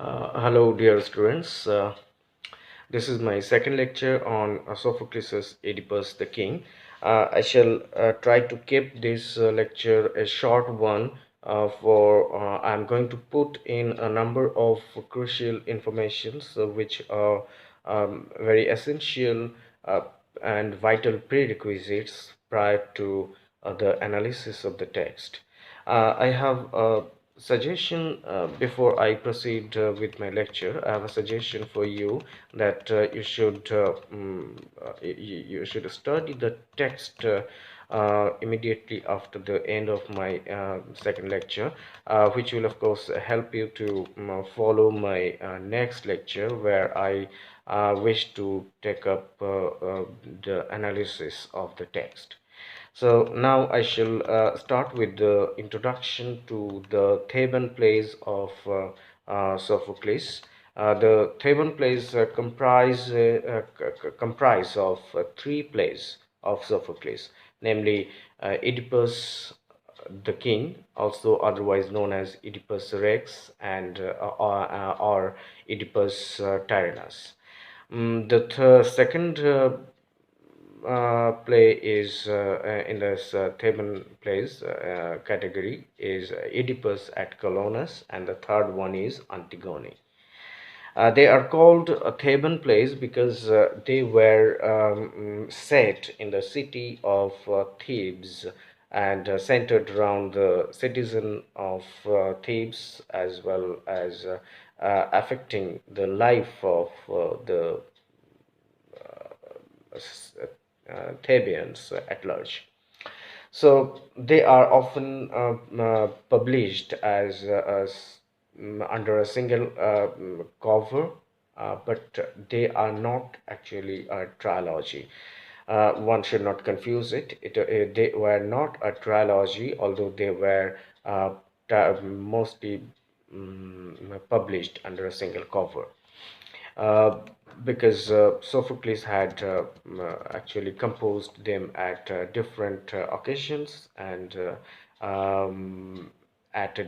Hello, dear students. This is my second lecture on Sophocles' Oedipus the King. I shall try to keep this lecture a short one for I'm going to put in a number of crucial informations which are very essential uh, and vital prerequisites prior to the analysis of the text. I have a suggestion before I proceed with my lecture. I have a suggestion for you that you should study the text immediately after the end of my second lecture, which will of course help you to follow my next lecture, where I wish to take up the analysis of the text. So now I shall start with the introduction to the Theban plays of Sophocles. The Theban plays comprise of three plays of Sophocles, namely Oedipus the King, also otherwise known as Oedipus Rex, and or Oedipus Tyrannus. The second play is in this Theban plays category is Oedipus at Colonus, and the third one is Antigone. They are called Theban plays because they were set in the city of Thebes and centered around the citizen of Thebes, as well as affecting the life of the Thebians at large. So they are often published under a single cover, but they are not actually a trilogy. One should not confuse it. They were not a trilogy, although they were mostly published under a single cover. Uh, because Sophocles had actually composed them at different occasions and at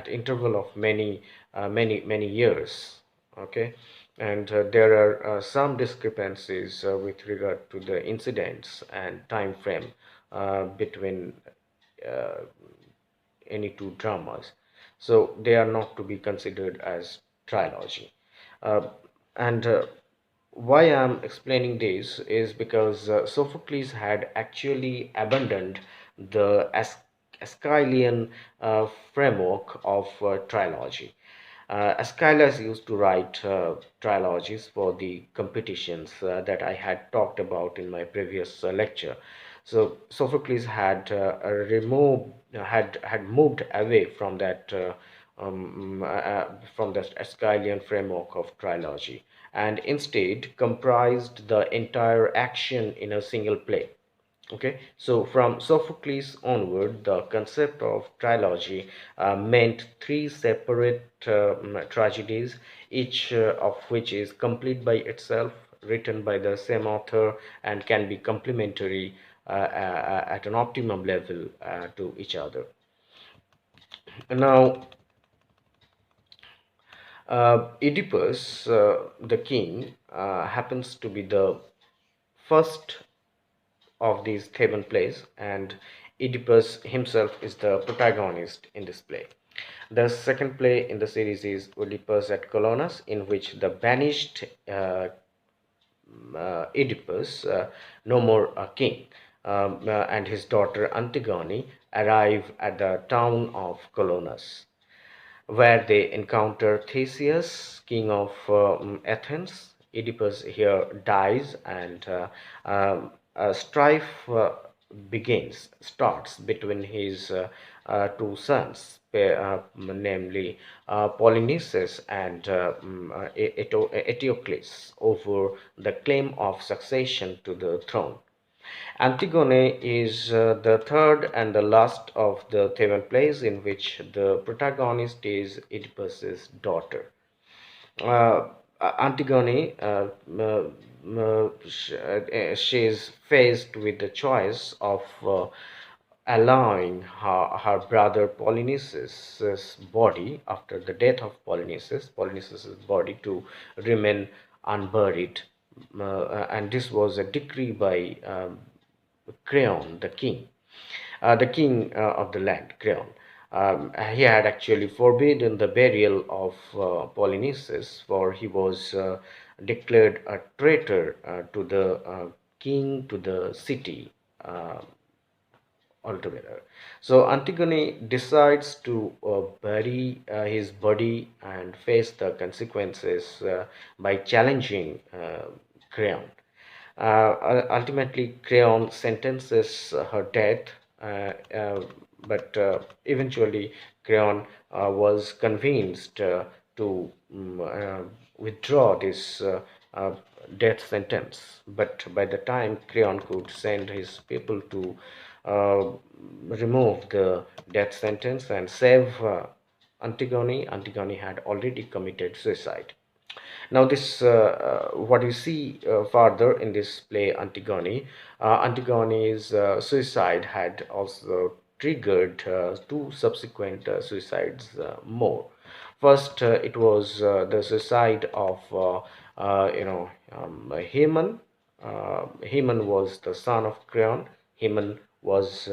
interval of many years. Okay, and there are some discrepancies with regard to the incidents and time frame between uh, any two dramas, so they are not to be considered as trilogy. uh, and Why I'm explaining this is because Sophocles had actually abandoned the Aeschylean framework of trilogy. Aeschylus used to write trilogies for the competitions that I had talked about in my previous lecture. So Sophocles had had moved away from that Aeschylean framework of trilogy, and instead comprised the entire action in a single play. Okay, so from Sophocles onward, the concept of trilogy meant three separate tragedies, each of which is complete by itself, written by the same author, and can be complementary at an optimum level to each other. Now, Oedipus, the king, happens to be the first of these Theban plays, and Oedipus himself is the protagonist in this play. The second play in the series is Oedipus at Colonus, in which the banished Oedipus, no more a king, and his daughter Antigone arrive at the town of Colonus, where they encounter Theseus, king of Athens. Oedipus here dies, and a strife starts between his two sons, namely Polynices and Eteocles, over the claim of succession to the throne. Antigone is the third and the last of the Theban plays in which the protagonist is Oedipus's daughter. Uh, Antigone, she is faced with the choice of allowing her brother Polynices' body, after the death of Polynices' body, to remain unburied. And this was a decree by Creon, the king of the land, Creon. He had actually forbidden the burial of Polynices, for he was declared a traitor to the king, to the city altogether. So Antigone decides to bury his body and face the consequences by challenging Creon. Ultimately, Creon sentences her death, but eventually Creon was convinced to withdraw this uh, death sentence. But by the time Creon could send his people to uh, remove the death sentence and save Antigone, Antigone had already committed suicide. Now, this what you see further in this play, Antigone. Antigone's suicide had also triggered two subsequent suicides more. First, it was the suicide of Haman. Haman was the son of Creon. Haman was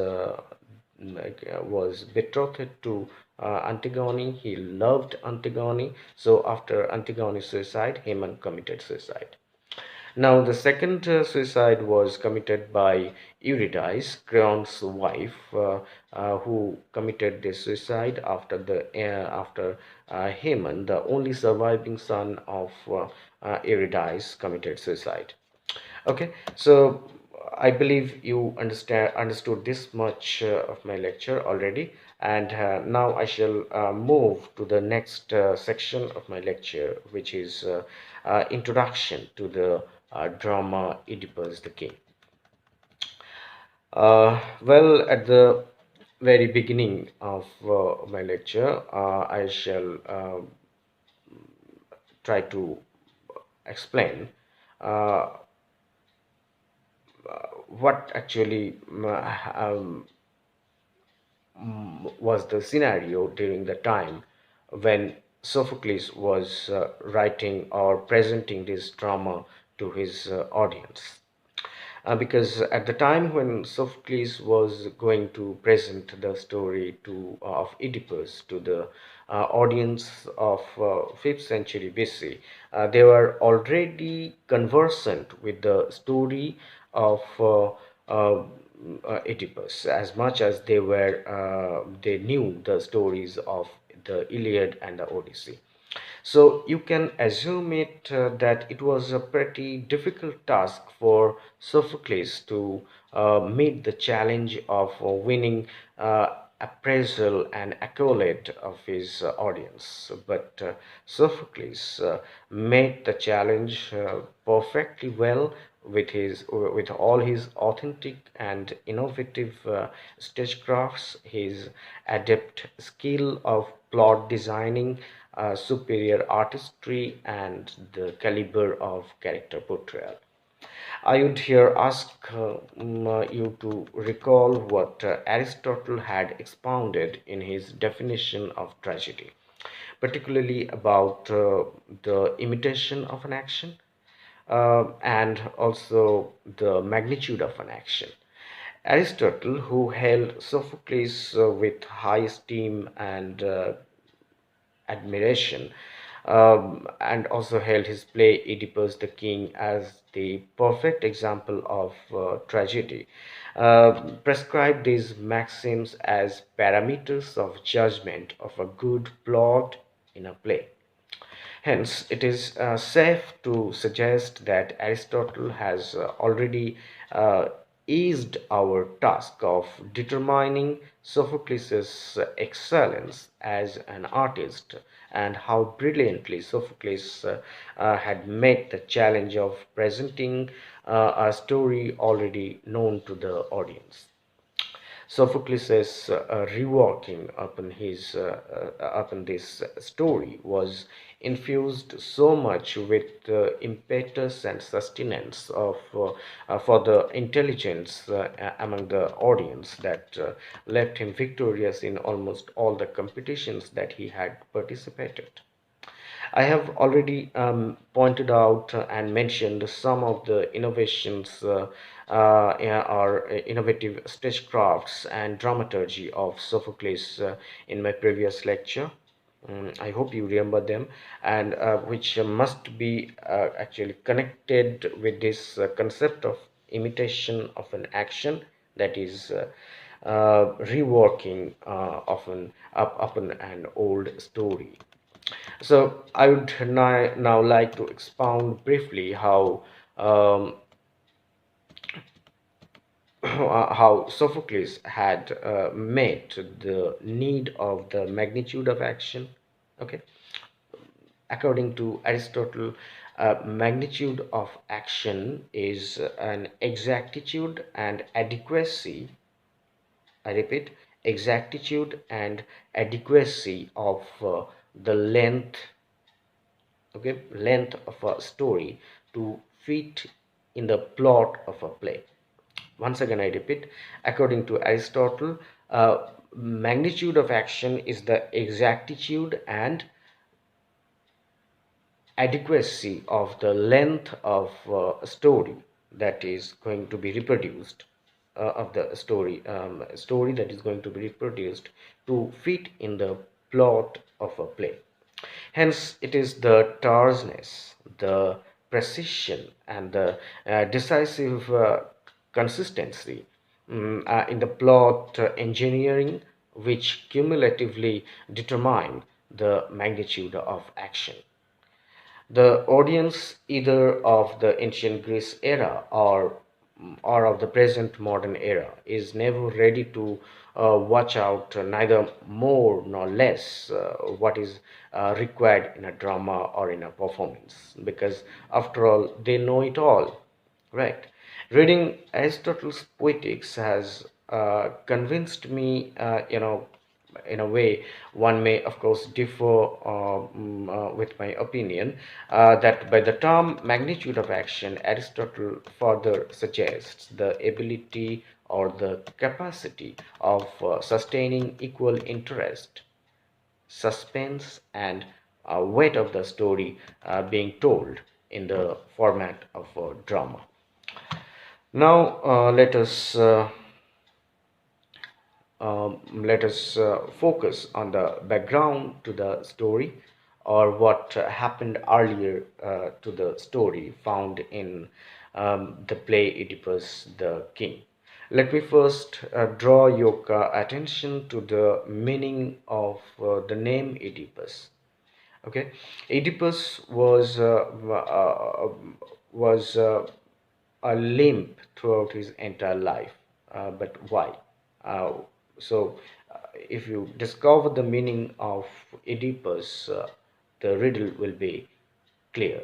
betrothed to Antigone. He loved Antigone. So after Antigone's suicide, Haman committed suicide. Now, the second suicide was committed by Eurydice, Creon's wife, who committed this suicide after Haman, the only surviving son of Eurydice, committed suicide. Okay, so I believe you understood this much of my lecture already, and now I shall move to the next section of my lecture, which is introduction to the drama Oedipus the King. Well, at the very beginning of my lecture, I shall try to explain uh, what actually was the scenario during the time when Sophocles was writing or presenting this drama to his audience. Because at the time when Sophocles was going to present the story of Oedipus to the audience of 5th century BC, they were already conversant with the story of Oedipus, as much as they knew the stories of the Iliad and the Odyssey. So you can assume that it was a pretty difficult task for Sophocles to meet the challenge of winning appraisal and accolade of his audience. But Sophocles made the challenge perfectly well with all his authentic and innovative stagecrafts, his adept skill of plot designing, superior artistry, and the caliber of character portrayal. I would here ask you to recall what Aristotle had expounded in his definition of tragedy, particularly about the imitation of an action and also the magnitude of an action. Aristotle, who held Sophocles with high esteem and admiration, and also held his play Oedipus the King as the perfect example of tragedy, prescribed these maxims as parameters of judgment of a good plot in a play. Hence, it is safe to suggest that Aristotle has already uh, eased our task of determining Sophocles' excellence as an artist and how brilliantly Sophocles had met the challenge of presenting a story already known to the audience. Sophocles' reworking upon this story was infused so much with impetus and sustenance for the intelligence among the audience that left him victorious in almost all the competitions that he had participated. I have already pointed out and mentioned some of the innovations yeah, or innovative stagecrafts and dramaturgy of Sophocles in my previous lecture. I hope you remember them, and which must be actually connected with this concept of imitation of an action, that is reworking often upon an old story. So I would now like to expound briefly how Sophocles had met the need of the magnitude of action. Okay, according to Aristotle, magnitude of action is an exactitude and adequacy. I repeat, exactitude and adequacy of the length of a story to fit in the plot of a play. Once again, I repeat, according to Aristotle, magnitude of action is the exactitude and adequacy of the length of a story that is going to be reproduced, of the story that is going to be reproduced to fit in the plot of a play. Hence, it is the terseness, the precision, and the decisive consistency in the plot engineering which cumulatively determine the magnitude of action. The audience, either of the ancient Greece era or of the present modern era, is never ready to watch out neither more nor less what is required in a drama or in a performance, because after all they know it all, right? Reading Aristotle's Poetics has convinced me, in a way, one may of course differ with my opinion, that by the term magnitude of action, Aristotle further suggests the ability or the capacity of sustaining equal interest, suspense, and weight of the story being told in the format of a drama. Now let us focus on the background to the story, or what happened earlier to the story found in the play Oedipus the King. Let me first draw your attention to the meaning of the name Oedipus. Okay, Oedipus was a limp throughout his entire life. But why? Uh, so, if you discover the meaning of Oedipus, the riddle will be clear.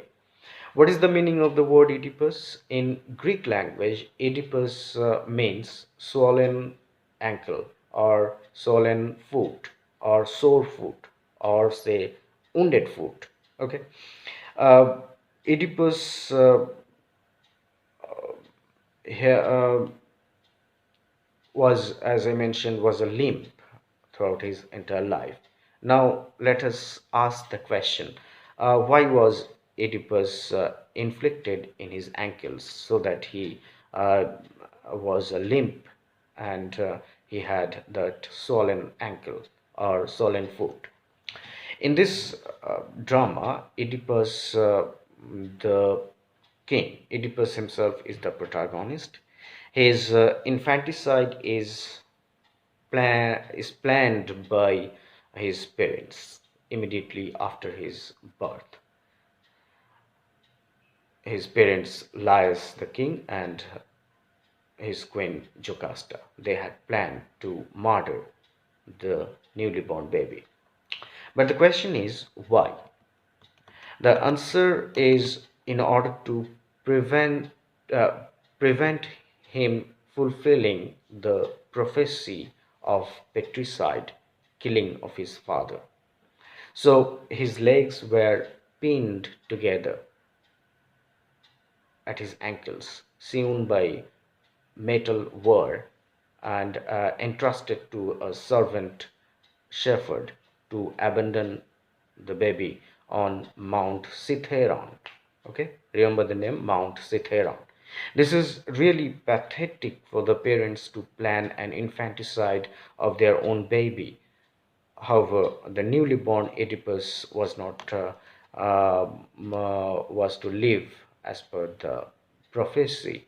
What is the meaning of the word Oedipus? In Greek language, Oedipus means swollen ankle, or swollen foot, or sore foot, or say wounded foot. Okay. Uh, Oedipus here was, as I mentioned, was a limp throughout his entire life. Now let us ask the question: why was Oedipus inflicted in his ankles so that he uh, was a limp, and he had that swollen ankle or swollen foot? In this drama, Oedipus, the king, Oedipus himself is the protagonist. His infanticide is planned by his parents immediately after his birth. His parents, Laius the king and his queen Jocasta, they had planned to murder the newly born baby. But the question is, why? The answer is in order to prevent uh, prevent him fulfilling the prophecy of patricide, killing of his father. So his legs were pinned together at his ankles, sewn by metal wire, and entrusted to a servant shepherd to abandon the baby on Mount Cithaeron. Okay, remember the name Mount Cithaeron. This is really pathetic for the parents to plan an infanticide of their own baby. However, the newly born Oedipus was not was to live as per the prophecy.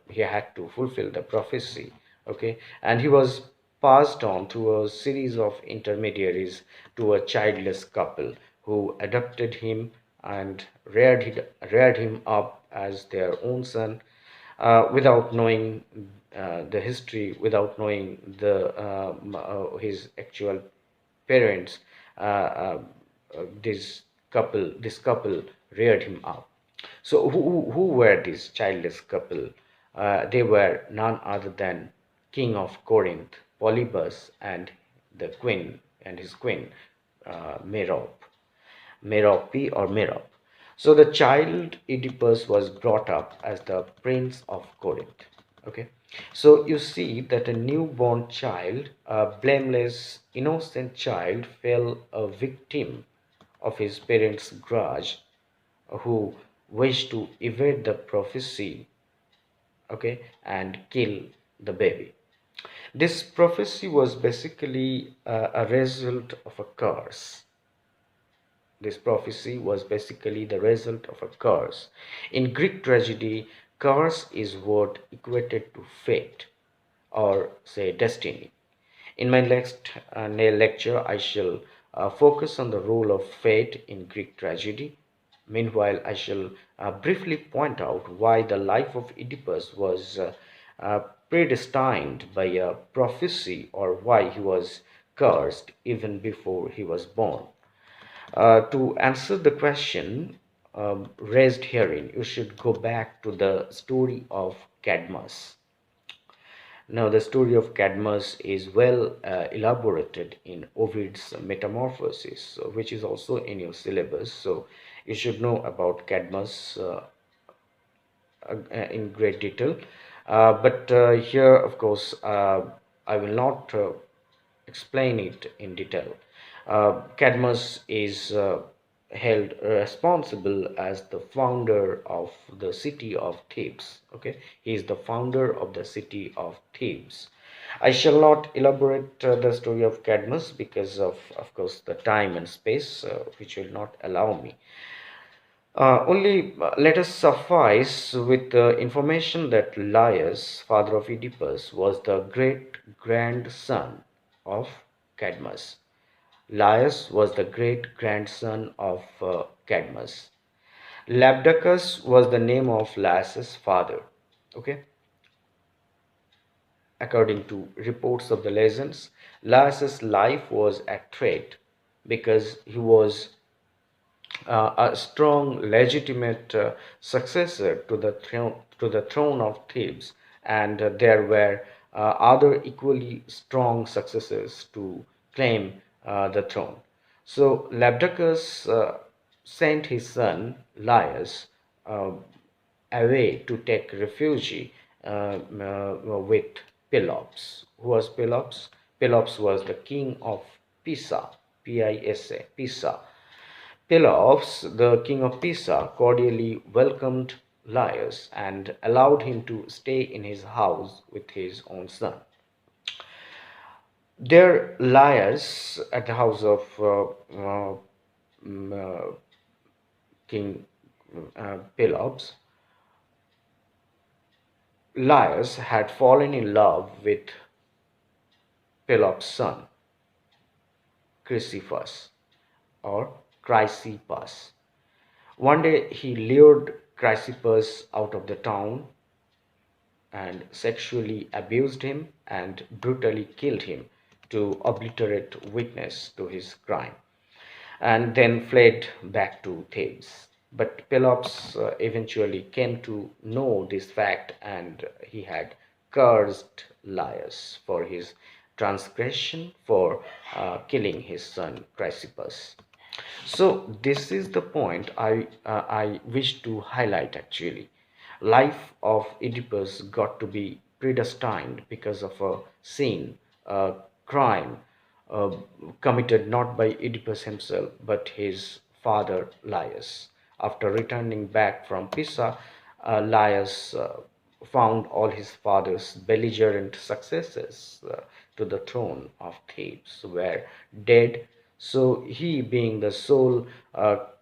He had to fulfill the prophecy. Okay, and he was passed on through a series of intermediaries to a childless couple who adopted him and reared him up as their own son, without knowing the history, without knowing his actual parents. This couple reared him up. So who were this childless couple? They were none other than King of Corinth, Polybus, and the queen and his queen, Merope. Merope or Merope. So the child Oedipus was brought up as the prince of Corinth. Okay. So you see that a newborn child, a blameless, innocent child, fell a victim of his parents' grudge, who wished to evade the prophecy, okay, and kill the baby. This prophecy was basically a result of a curse. This prophecy was basically the result of a curse. In Greek tragedy, curse is what equated to fate or say destiny. In my next lecture, I shall focus on the role of fate in Greek tragedy. Meanwhile, I shall briefly point out why the life of Oedipus was uh, predestined by a prophecy, or why he was cursed even before he was born. To answer the question raised herein, you should go back to the story of Cadmus. Now, the story of Cadmus is well elaborated in Ovid's Metamorphoses, which is also in your syllabus. So, you should know about Cadmus in great detail. But here, of course, I will not explain it in detail. Cadmus is held responsible as the founder of the city of Thebes. Okay, he is the founder of the city of Thebes. I shall not elaborate the story of Cadmus because of course, the time and space, which will not allow me. Only let us suffice with the information that Laius, father of Oedipus, was the great grandson of Cadmus. Laius was the great grandson of Cadmus. Labdacus was the name of Laius's father. Okay, according to reports of the legends, Laius's life was at threat because he was a strong, legitimate successor to the throne of Thebes, and there were other equally strong successors to claim the throne. So Labdacus sent his son Laius uh, away to take refuge with Pelops. Who was Pelops? Pelops was the king of Pisa, Pisa, Pisa. Pelops, the king of Pisa, cordially welcomed Laius and allowed him to stay in his house with his own son. There, Laius, at the house of mm, uh, King Pelops, Laius had fallen in love with Pelops' son, Chrysippus or Chrysippus. One day he lured Chrysippus out of the town and sexually abused him and brutally killed him to obliterate witness to his crime, and then fled back to Thebes. But Pelops eventually came to know this fact, and he had cursed Laius for his transgression for killing his son Chrysippus. So this is the point I wish to highlight actually. Life of Oedipus got to be predestined because of a sin, a crime uh, committed not by Oedipus himself but his father Laius. After returning back from Pisa, Laius found all his father's belligerent successors to the throne of Thebes were dead. So he, being the sole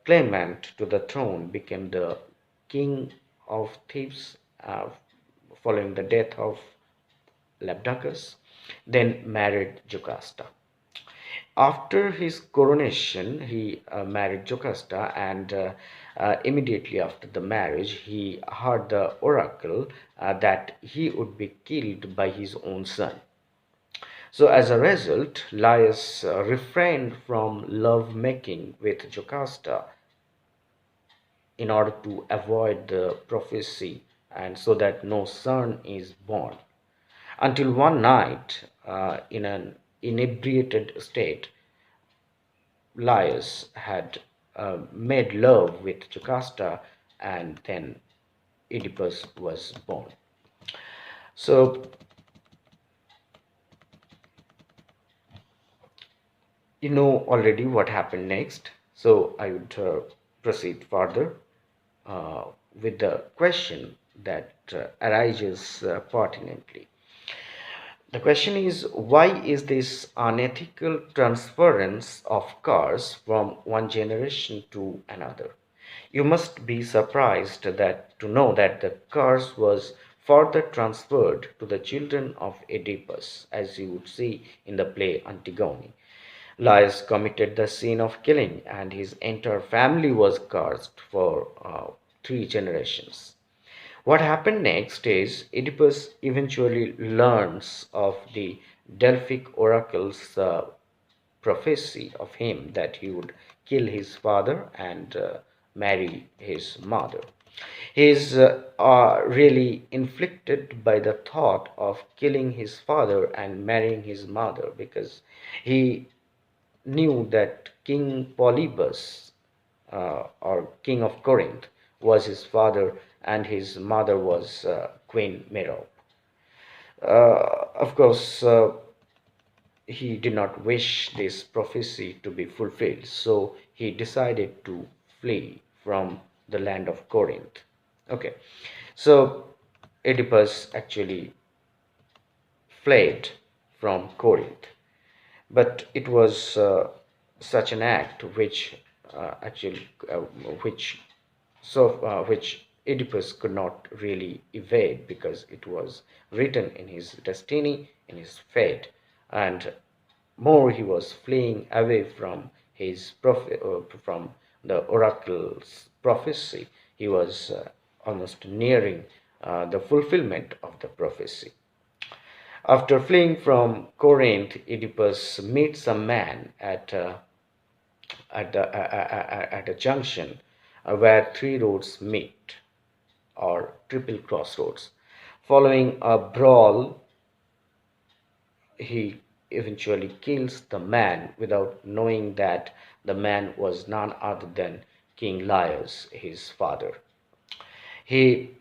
claimant to the throne, became the king of Thebes following the death of Labdacus, then married Jocasta. After his coronation, he married Jocasta, and immediately after the marriage, he heard the oracle that he would be killed by his own son. So, as a result, Laius refrained from love making with Jocasta in order to avoid the prophecy and so that no son is born. Until one night, in an inebriated state, Laius had made love with Jocasta, and then Oedipus was born. So, you know already what happened next. So, I would proceed further uh, with the question that arises pertinently. The question is, why is this unethical transference of cars from one generation to another? You must be surprised that to know that the curse was further transferred to the children of Oedipus, as you would see in the play Antigone. Laius committed the sin of killing, and his entire family was cursed for 3 generations. What happened next is Oedipus eventually learns of the Delphic oracle's prophecy of him that he would kill his father and marry his mother. He is really inflicted by the thought of killing his father and marrying his mother because he knew that King Polybus or King of Corinth was his father and his mother was Queen Merope. Of course, he did not wish this prophecy to be fulfilled, so he decided to flee from the land of Corinth. Okay, so Oedipus actually fled from Corinth, but it was such an act which which Oedipus could not really evade because it was written in his destiny, in his fate, and more he was fleeing away from from the oracle's prophecy. He was almost nearing the fulfillment of the prophecy. After fleeing from Corinth, Oedipus meets a man at a junction where 3 roads meet, or triple crossroads. Following a brawl, he eventually kills the man without knowing that the man was none other than King Laius, his father. He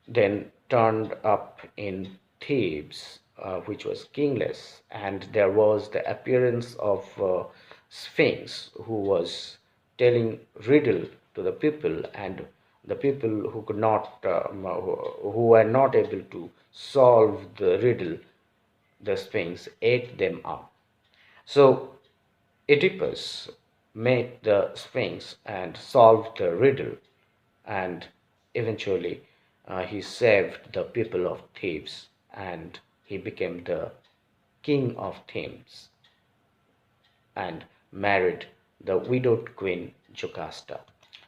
then turned up in Thebes, which was kingless, and there was the appearance of Sphinx, who was telling riddle to the people, and the people who could not, who were not able to solve the riddle, the Sphinx ate them up. So Oedipus met the Sphinx and solved the riddle, and eventually he saved the people of Thebes and he became the king of Thebes and married the widowed queen Jocasta.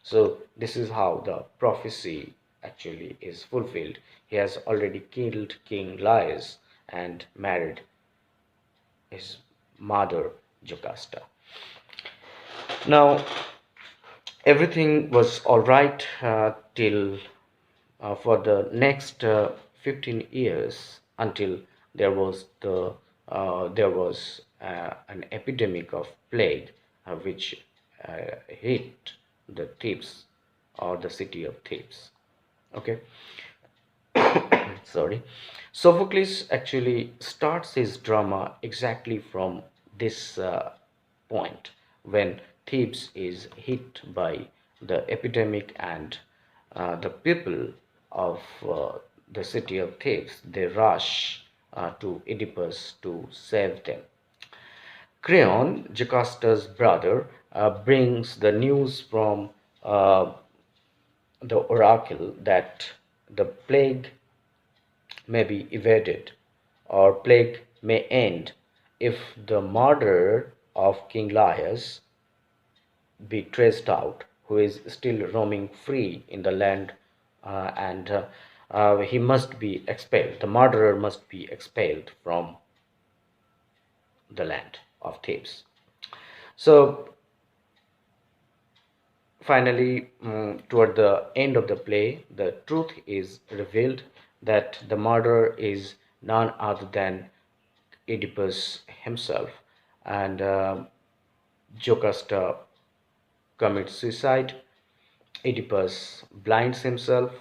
So this is how the prophecy actually is fulfilled. He has already killed King Laius and married his mother Jocasta. Now everything was all right till for the next 15 years. until there was an epidemic of plague which hit the Thebes, or the city of Thebes. Okay, sorry. Sophocles actually starts his drama exactly from this point, when Thebes is hit by the epidemic, and the people of the city of Thebes, they rush to Oedipus to save them. Creon, Jocasta's brother, brings the news from uh, the oracle that the plague may be evaded, or plague may end if the murderer of King Laius be traced out, who is still roaming free in the land, and he must be expelled. The murderer must be expelled from the land of Thebes. So finally, toward the end of the play, the truth is revealed that the murderer is none other than Oedipus himself, and Jocasta commits suicide. Oedipus blinds himself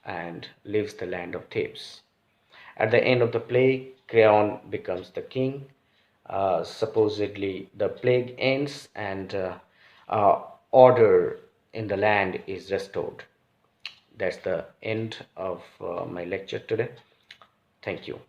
and leaves the land of Thebes. At the end of the play, Creon becomes the king. Supposedly, the plague ends, and order in the land is restored. That's the end of my lecture today. Thank you.